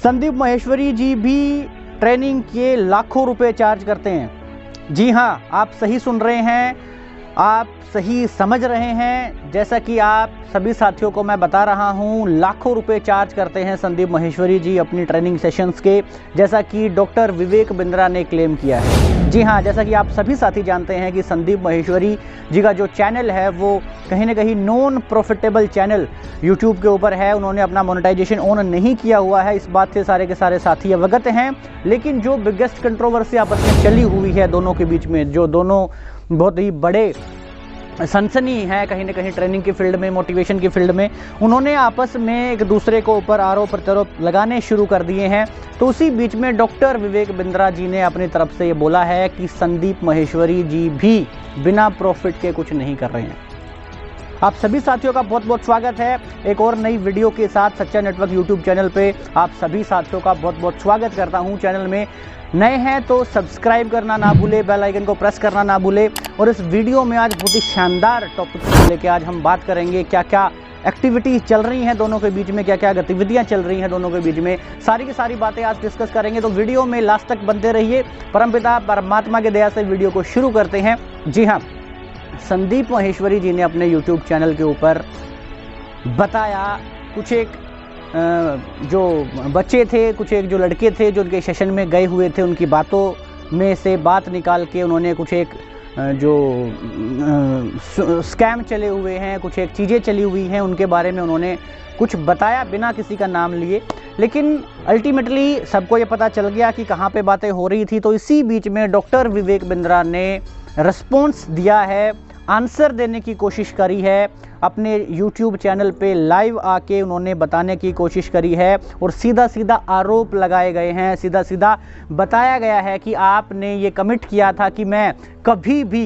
संदीप माहेश्वरी जी भी ट्रेनिंग के लाखों रुपए चार्ज करते हैं। जी हाँ, आप सही सुन रहे हैं, आप सही समझ रहे हैं। जैसा कि आप सभी साथियों को मैं बता रहा हूं, लाखों रुपए चार्ज करते हैं संदीप माहेश्वरी जी अपनी ट्रेनिंग सेशंस के, जैसा कि डॉक्टर विवेक बिंद्रा ने क्लेम किया है। जी हाँ, जैसा कि आप सभी साथी जानते हैं कि संदीप माहेश्वरी जी का जो चैनल है वो कहीं ना कहीं नॉन प्रॉफिटेबल चैनल यूट्यूब के ऊपर है। उन्होंने अपना मोनेटाइजेशन ऑन नहीं किया हुआ है, इस बात से सारे के सारे साथी अवगत हैं। लेकिन जो बिगेस्ट कंट्रोवर्सी आपस में चली हुई है दोनों के बीच में, जो दोनों बहुत ही बड़े सनसनी है कहीं ना कहीं ट्रेनिंग की फील्ड में, मोटिवेशन की फील्ड में, उन्होंने आपस में एक दूसरे को ऊपर आरोप प्रत्यारोप लगाने शुरू कर दिए हैं। तो उसी बीच में डॉक्टर विवेक बिंद्रा जी ने अपनी तरफ से ये बोला है कि संदीप माहेश्वरी जी भी बिना प्रॉफिट के कुछ नहीं कर रहे हैं। आप सभी साथियों का बहुत बहुत स्वागत है एक और नई वीडियो के साथ सच्चा नेटवर्क यूट्यूब चैनल पे। आप सभी साथियों का बहुत बहुत स्वागत करता हूं। चैनल में नए हैं तो सब्सक्राइब करना ना भूले, बेल आइकन को प्रेस करना ना भूले। और इस वीडियो में आज बहुत ही शानदार टॉपिक को लेकर आज हम बात करेंगे, क्या क्या एक्टिविटीज चल रही हैं दोनों के बीच में, क्या क्या गतिविधियां चल रही हैं दोनों के बीच में, सारी की सारी बातें आज डिस्कस करेंगे। तो वीडियो में लास्ट तक बनते रहिए। परमपिता परमात्मा के दया से वीडियो को शुरू करते हैं। जी हाँ, संदीप माहेश्वरी जी ने अपने YouTube चैनल के ऊपर बताया, कुछ एक जो बच्चे थे, कुछ एक जो लड़के थे जो उनके सेशन में गए हुए थे, उनकी बातों में से बात निकाल के उन्होंने कुछ एक जो स्कैम चले हुए हैं, कुछ एक चीज़ें चली हुई हैं, उनके बारे में उन्होंने कुछ बताया बिना किसी का नाम लिए। लेकिन अल्टीमेटली सबको ये पता चल गया कि कहाँ पे बातें हो रही थी। तो इसी बीच में डॉक्टर विवेक बिंद्रा ने रिस्पॉन्स दिया है, आंसर देने की कोशिश करी है, अपने YouTube चैनल पे लाइव आके उन्होंने बताने की कोशिश करी है और सीधा सीधा आरोप लगाए गए हैं, सीधा सीधा बताया गया है कि आपने ये कमिट किया था कि मैं कभी भी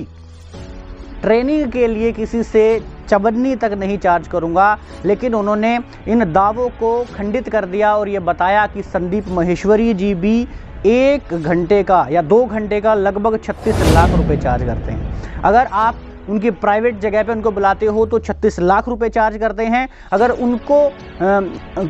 ट्रेनिंग के लिए किसी से चवन्नी तक नहीं चार्ज करूंगा। लेकिन उन्होंने इन दावों को खंडित कर दिया और ये बताया कि संदीप माहेश्वरी जी भी 1 घंटे का या 2 घंटे का लगभग 36 लाख रुपए चार्ज करते हैं। अगर आप उनकी प्राइवेट जगह पे उनको बुलाते हो तो 36 लाख रुपए चार्ज करते हैं। अगर उनको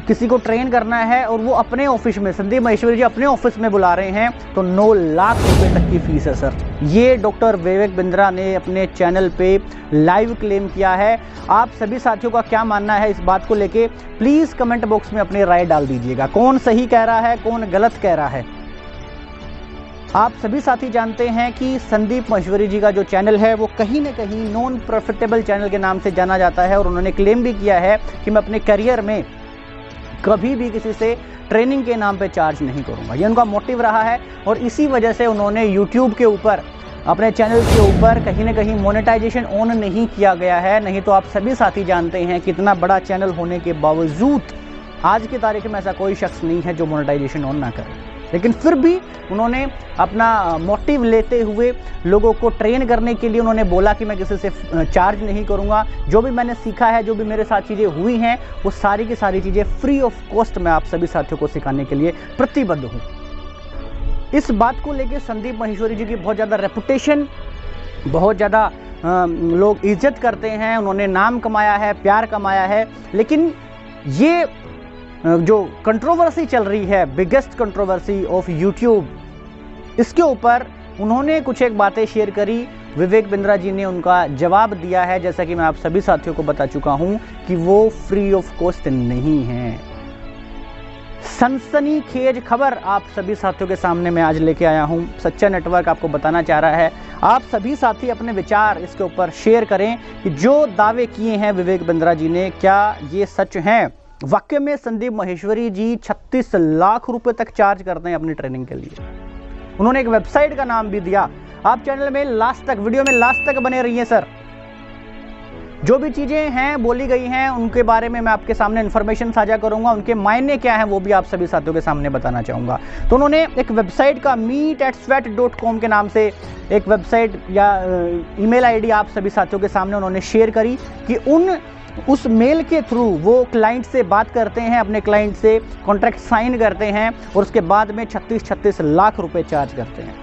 किसी को ट्रेन करना है और वो अपने ऑफिस में, संदीप माहेश्वरी जी अपने ऑफिस में बुला रहे हैं, तो 9 लाख रुपए तक की फीस है सर। ये डॉक्टर विवेक बिंद्रा ने अपने चैनल पे लाइव क्लेम किया है। आप सभी साथियों का क्या मानना है इस बात को लेके, प्लीज़ कमेंट बॉक्स में अपनी राय डाल दीजिएगा। कौन सही कह रहा है, कौन गलत कह रहा है। आप सभी साथी जानते हैं कि संदीप माहेश्वरी जी का जो चैनल है वो कहीं ना कहीं नॉन प्रॉफिटेबल चैनल के नाम से जाना जाता है। और उन्होंने क्लेम भी किया है कि मैं अपने करियर में कभी भी किसी से ट्रेनिंग के नाम पे चार्ज नहीं करूंगा। ये उनका मोटिव रहा है और इसी वजह से उन्होंने यूट्यूब के ऊपर, अपने चैनल के ऊपर कहीं ना कहीं मोनेटाइजेशन ऑन नहीं किया गया है। नहीं तो आप सभी साथी जानते हैं कि इतना बड़ा चैनल होने के बावजूद आज की तारीख में ऐसा कोई शख्स नहीं है जो मोनेटाइजेशन ऑन ना करे। लेकिन फिर भी उन्होंने अपना मोटिव लेते हुए लोगों को ट्रेन करने के लिए उन्होंने बोला कि मैं किसी से चार्ज नहीं करूंगा। जो भी मैंने सीखा है, जो भी मेरे साथ चीज़ें हुई हैं, वो सारी की सारी चीज़ें फ्री ऑफ कॉस्ट मैं आप सभी साथियों को सिखाने के लिए प्रतिबद्ध हूँ। इस बात को लेकर संदीप माहेश्वरी जी की बहुत ज़्यादा रेपुटेशन, बहुत ज़्यादा लोग इज्जत करते हैं, उन्होंने नाम कमाया है, प्यार कमाया है। लेकिन ये जो कंट्रोवर्सी चल रही है, बिगेस्ट कंट्रोवर्सी ऑफ यूट्यूब, इसके ऊपर उन्होंने कुछ एक बातें शेयर करी। विवेक बिंद्रा जी ने उनका जवाब दिया है, जैसा कि मैं आप सभी साथियों को बता चुका हूं कि वो फ्री ऑफ कॉस्ट नहीं है। सनसनीखेज खबर आप सभी साथियों के सामने मैं आज लेके आया हूं। सच्चा नेटवर्क आपको बताना चाह रहा है, आप सभी साथी अपने विचार इसके ऊपर शेयर करें कि जो दावे किए हैं विवेक बिंद्रा जी ने, क्या ये सच हैं। वाकई में संदीप माहेश्वरी जी 36 लाख रुपए तक चार्ज करते हैं अपनी ट्रेनिंग के लिए। उन्होंने एक वेबसाइट का नाम भी दिया। आप चैनल में लास्ट तक, वीडियो में लास्ट तक बने रहिए सर। जो भी चीजें हैं बोली गई हैं उनके बारे में मैं आपके सामने इंफॉर्मेशन साझा करूंगा, उनके मायने क्या हैं वो भी आप सभी साथियों के सामने बताना चाहूंगा। तो उन्होंने एक वेबसाइट का meet@sweat.com के नाम से एक वेबसाइट या ईमेल आईडी आप सभी साथियों के सामने उन्होंने शेयर करी कि उस मेल के थ्रू वो क्लाइंट से बात करते हैं, अपने क्लाइंट से कॉन्ट्रैक्ट साइन करते हैं और उसके बाद में 36 लाख रुपए चार्ज करते हैं।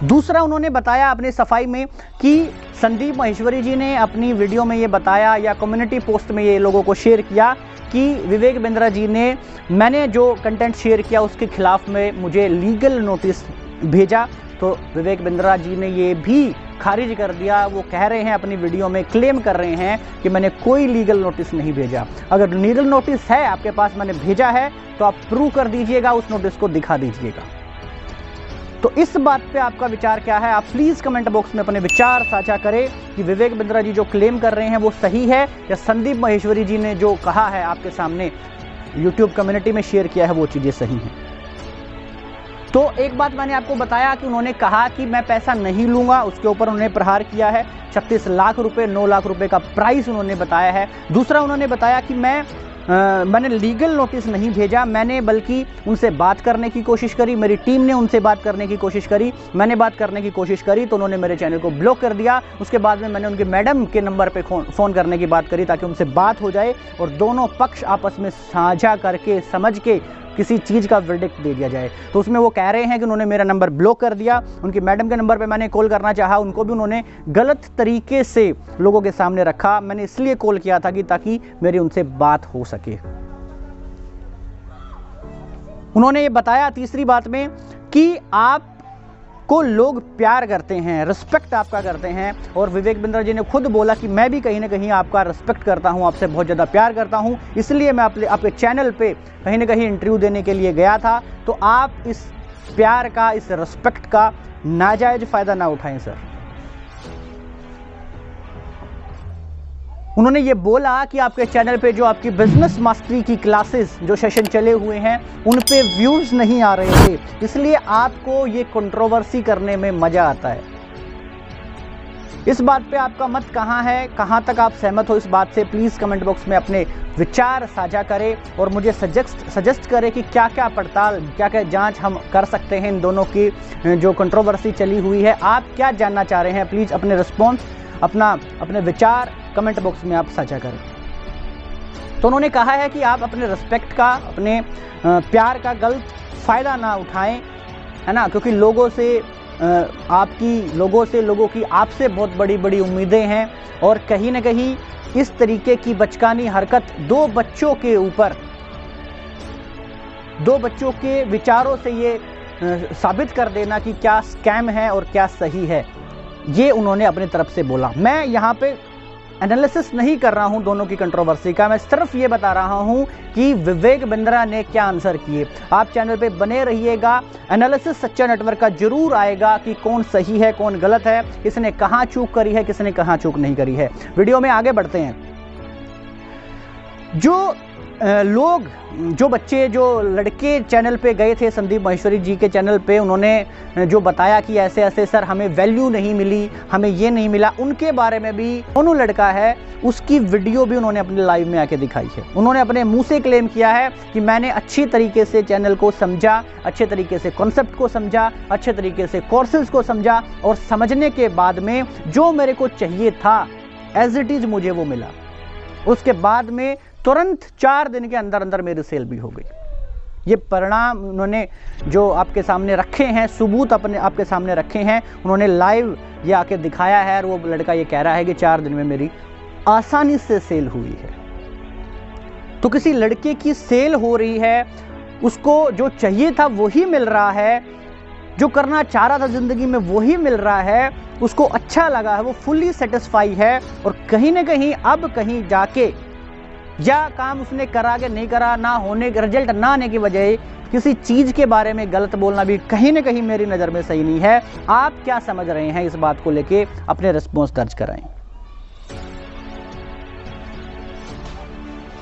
दूसरा, उन्होंने बताया अपनी सफाई में कि संदीप माहेश्वरी जी ने अपनी वीडियो में ये बताया या कम्युनिटी पोस्ट में ये लोगों को शेयर किया कि विवेक बिंद्रा जी ने मैंने जो कंटेंट शेयर किया उसके खिलाफ में मुझे लीगल नोटिस भेजा। तो विवेक बिंद्रा जी ने ये भी खारिज कर दिया। वो कह रहे हैं अपनी वीडियो में, क्लेम कर रहे हैं कि मैंने कोई लीगल नोटिस नहीं भेजा। अगर लीगल नोटिस है आपके पास, मैंने भेजा है, तो आप प्रूव कर दीजिएगा, उस नोटिस को दिखा दीजिएगा। तो इस बात पे आपका विचार क्या है? आप प्लीज़ कमेंट बॉक्स में अपने विचार साझा करें कि विवेक बिंद्रा जी जो क्लेम कर रहे हैं वो सही है, या संदीप माहेश्वरी जी ने जो कहा है आपके सामने यूट्यूब कम्युनिटी में शेयर किया है वो चीज़ें सही हैं। तो एक बात मैंने आपको बताया कि उन्होंने कहा कि मैं पैसा नहीं लूंगा, उसके ऊपर उन्होंने प्रहार किया है। 36 लाख रुपए, 9 लाख रुपए का प्राइस उन्होंने बताया है। दूसरा, उन्होंने बताया कि मैंने लीगल नोटिस नहीं भेजा, मैंने बल्कि उनसे बात करने की कोशिश करी, मेरी टीम ने उनसे बात करने की कोशिश करी, मैंने बात करने की कोशिश करी तो उन्होंने मेरे चैनल को ब्लॉक कर दिया। उसके बाद में मैंने उनके मैडम के नंबर पे फ़ोन करने की बात करी ताकि उनसे बात हो जाए और दोनों पक्ष आपस में साझा करके समझ के किसी चीज़ का वर्डिक्ट दे दिया जाए। तो उसमें वो कह रहे हैं कि उन्होंने मेरा नंबर ब्लॉक कर दिया। उनकी मैडम के नंबर पे मैंने कॉल करना चाहा, उनको भी उन्होंने गलत तरीके से लोगों के सामने रखा। मैंने इसलिए कॉल किया था कि ताकि मेरी उनसे बात हो सके। उन्होंने ये बताया तीसरी बात में कि आप को लोग प्यार करते हैं, रिस्पेक्ट आपका करते हैं, और विवेक बिंद्रा जी ने खुद बोला कि मैं भी कहीं ना कहीं आपका रिस्पेक्ट करता हूं, आपसे बहुत ज़्यादा प्यार करता हूं, इसलिए मैं आपके चैनल पे कहीं ना कहीं इंटरव्यू देने के लिए गया था। तो आप इस प्यार का, इस रिस्पेक्ट का नाजायज फ़ायदा ना उठाएं सर। उन्होंने ये बोला कि आपके चैनल पे जो आपकी बिजनेस मास्टरी की क्लासेस जो सेशन चले हुए हैं उन पे व्यूज़ नहीं आ रहे थे, इसलिए आपको ये कंट्रोवर्सी करने में मज़ा आता है। इस बात पे आपका मत कहाँ है, कहाँ तक आप सहमत हो इस बात से? प्लीज़ कमेंट बॉक्स में अपने विचार साझा करें और मुझे सजेस्ट करें कि क्या क्या पड़ताल, क्या क्या जांच हम कर सकते हैं इन दोनों की जो कंट्रोवर्सी चली हुई है। आप क्या जानना चाह रहे हैं? प्लीज़ अपने रिस्पॉन्स, अपने विचार कमेंट बॉक्स में आप साझा करें। तो उन्होंने कहा है कि आप अपने रिस्पेक्ट का, अपने प्यार का गलत फ़ायदा ना उठाएं, है ना, क्योंकि लोगों की आपसे बहुत बड़ी बड़ी उम्मीदें हैं, और कहीं ना कहीं इस तरीके की बचकानी हरकत दो बच्चों के विचारों से ये साबित कर देना कि क्या स्कैम है और क्या सही है, ये उन्होंने अपनी तरफ से बोला। मैं यहाँ पे एनालिसिस नहीं कर रहा हूं दोनों की कंट्रोवर्सी का, मैं सिर्फ ये बता रहा हूं कि विवेक बिंद्रा ने क्या आंसर किए। आप चैनल पे बने रहिएगा, एनालिसिस सच्चा नेटवर्क का जरूर आएगा कि कौन सही है, कौन गलत है, किसने कहां चूक करी है, किसने कहां चूक नहीं करी है। वीडियो में आगे बढ़ते हैं। जो बच्चे, जो लड़के चैनल पे गए थे संदीप माहेश्वरी जी के चैनल पे, उन्होंने जो बताया कि ऐसे ऐसे सर हमें वैल्यू नहीं मिली, हमें ये नहीं मिला, उनके बारे में भी दोनों लड़का है उसकी वीडियो भी उन्होंने अपने लाइव में आके दिखाई है। उन्होंने अपने मुंह से क्लेम किया है कि मैंने अच्छी तरीके से चैनल को समझा, अच्छे तरीके से कॉन्सेप्ट को समझा, अच्छे तरीके से कोर्सेज को समझा, और समझने के बाद में जो मेरे को चाहिए था एज इट इज़ मुझे वो मिला। उसके बाद में तुरंत 4 दिन के अंदर अंदर मेरी सेल भी हो गई। ये परिणाम उन्होंने जो आपके सामने रखे हैं, सबूत आपके सामने रखे हैं, उन्होंने लाइव ये आके दिखाया है, और वो लड़का ये कह रहा है कि 4 दिन में मेरी आसानी से सेल हुई है। तो किसी लड़के की सेल हो रही है, उसको जो चाहिए था वही मिल रहा है, जो करना चाह रहा था ज़िंदगी में वही मिल रहा है, उसको अच्छा लगा है, वो फुल्ली सेटिस्फाई है, और कहीं ना कहीं अब कहीं जाके या काम उसने करा कि नहीं करा, ना होने के रिजल्ट ना आने की वजह किसी चीज़ के बारे में गलत बोलना भी कहीं ना कहीं मेरी नज़र में सही नहीं है। आप क्या समझ रहे हैं इस बात को लेके? अपने रिस्पॉन्स दर्ज कराएं।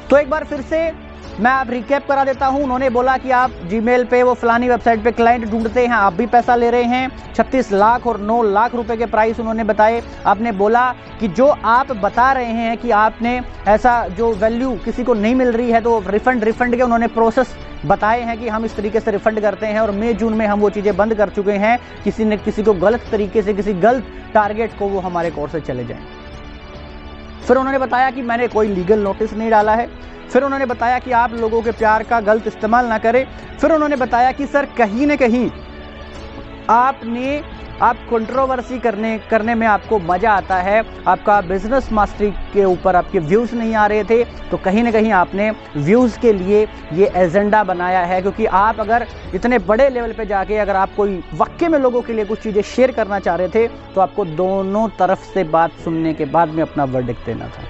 तो एक बार फिर से मैं आप रिकैप करा देता हूं। उन्होंने बोला कि आप जीमेल पे, वो फलानी वेबसाइट पे क्लाइंट ढूंढते हैं, आप भी पैसा ले रहे हैं। 36 लाख और 9 लाख रुपए के प्राइस उन्होंने बताए। आपने बोला कि जो आप बता रहे हैं कि आपने ऐसा जो वैल्यू किसी को नहीं मिल रही है तो रिफंड के उन्होंने प्रोसेस बताए हैं कि हम इस तरीके से रिफंड करते हैं, और मई जून में हम वो चीज़ें बंद कर चुके हैं। किसी ने किसी को गलत तरीके से, किसी गलत टारगेट को वो हमारे कोर्स से चले जाएं। फिर उन्होंने बताया कि मैंने कोई लीगल नोटिस नहीं डाला है। फिर उन्होंने बताया कि आप लोगों के प्यार का गलत इस्तेमाल ना करें। फिर उन्होंने बताया कि सर कहीं ना कहीं आपने आप कंट्रोवर्सी करने में आपको मज़ा आता है, आपका बिजनेस मास्टरी के ऊपर आपके व्यूज़ नहीं आ रहे थे, तो कहीं ना कहीं आपने व्यूज़ के लिए ये एजेंडा बनाया है। क्योंकि आप अगर इतने बड़े लेवल पे जाके अगर आप कोई वाकई में लोगों के लिए कुछ चीज़ें शेयर करना चाह रहे थे, तो आपको दोनों तरफ से बात सुनने के बाद में अपना वर्डिक्ट देना था।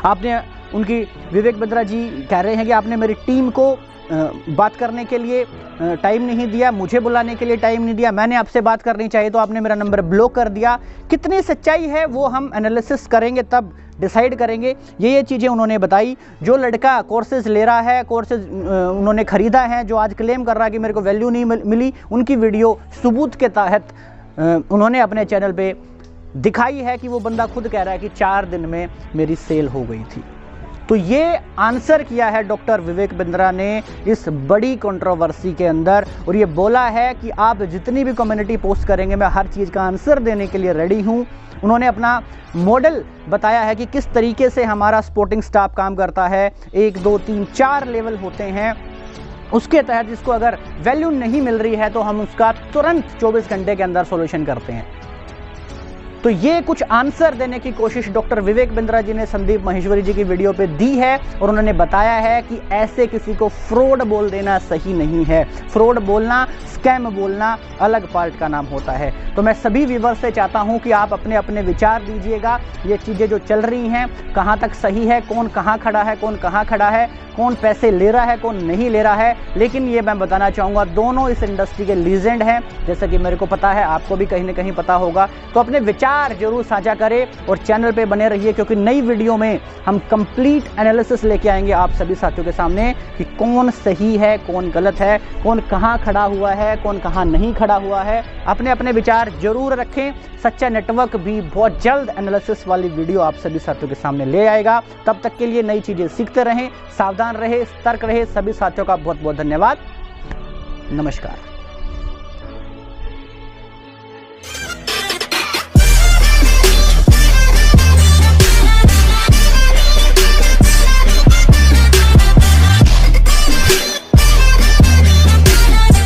आपने उनकी विवेक बिंद्रा जी कह रहे हैं कि आपने मेरी टीम को बात करने के लिए टाइम नहीं दिया, मुझे बुलाने के लिए टाइम नहीं दिया, मैंने आपसे बात करनी चाहिए तो आपने मेरा नंबर ब्लॉक कर दिया। कितनी सच्चाई है वो हम एनालिसिस करेंगे, तब डिसाइड करेंगे। ये चीज़ें उन्होंने बताई। जो लड़का कोर्सेज ले रहा है, कोर्सेज उन्होंने ख़रीदा है, जो आज क्लेम कर रहा है कि मेरे को वैल्यू नहीं मिली, उनकी वीडियो सबूत के तहत उन्होंने अपने चैनल पे दिखाई है कि वो बंदा खुद कह रहा है कि 4 दिन में मेरी सेल हो गई थी। तो ये आंसर किया है डॉक्टर विवेक बिंद्रा ने इस बड़ी कंट्रोवर्सी के अंदर, और ये बोला है कि आप जितनी भी कम्युनिटी पोस्ट करेंगे मैं हर चीज़ का आंसर देने के लिए रेडी हूँ। उन्होंने अपना मॉडल बताया है कि किस तरीके से हमारा सपोर्टिंग स्टाफ काम करता है। 1 2 3 4 लेवल होते हैं, उसके तहत जिसको अगर वैल्यू नहीं मिल रही है तो हम उसका तुरंत 24 घंटे के अंदर सॉल्यूशन करते हैं। तो ये कुछ आंसर देने की कोशिश डॉक्टर विवेक बिंद्रा जी ने संदीप माहेश्वरी जी की वीडियो पे दी है, और उन्होंने बताया है कि ऐसे किसी को फ्रॉड बोल देना सही नहीं है। फ्रॉड बोलना, स्कैम बोलना अलग पार्ट का नाम होता है। तो मैं सभी व्यूअर्स से चाहता हूं कि आप अपने अपने विचार दीजिएगा। ये चीज़ें जो चल रही हैं कहां तक सही है, कौन कहां खड़ा है, कौन कहां खड़ा है, कौन पैसे ले रहा है, कौन नहीं ले रहा है। लेकिन ये मैं बताना चाहूँगा, दोनों इस इंडस्ट्री के लीजेंड हैं, जैसा कि मेरे को पता है, आपको भी कहीं ना कहीं पता होगा। तो अपने विचार जरूर साझा करें और चैनल पे बने रहिए, क्योंकि नई वीडियो में हम कंप्लीट एनालिसिस लेके आएंगे आप सभी साथियों के सामने कि कौन सही है, कौन गलत है, कौन कहां खड़ा हुआ है, कौन कहां नहीं खड़ा हुआ है। अपने अपने विचार जरूर रखें। सच्चा नेटवर्क भी बहुत जल्द एनालिसिस वाली वीडियो आप सभी साथियों के सामने ले आएगा। तब तक के लिए नई चीजें सीखते रहें, सावधान रहे, सतर्क रहे। सभी साथियों का बहुत बहुत धन्यवाद। नमस्कार।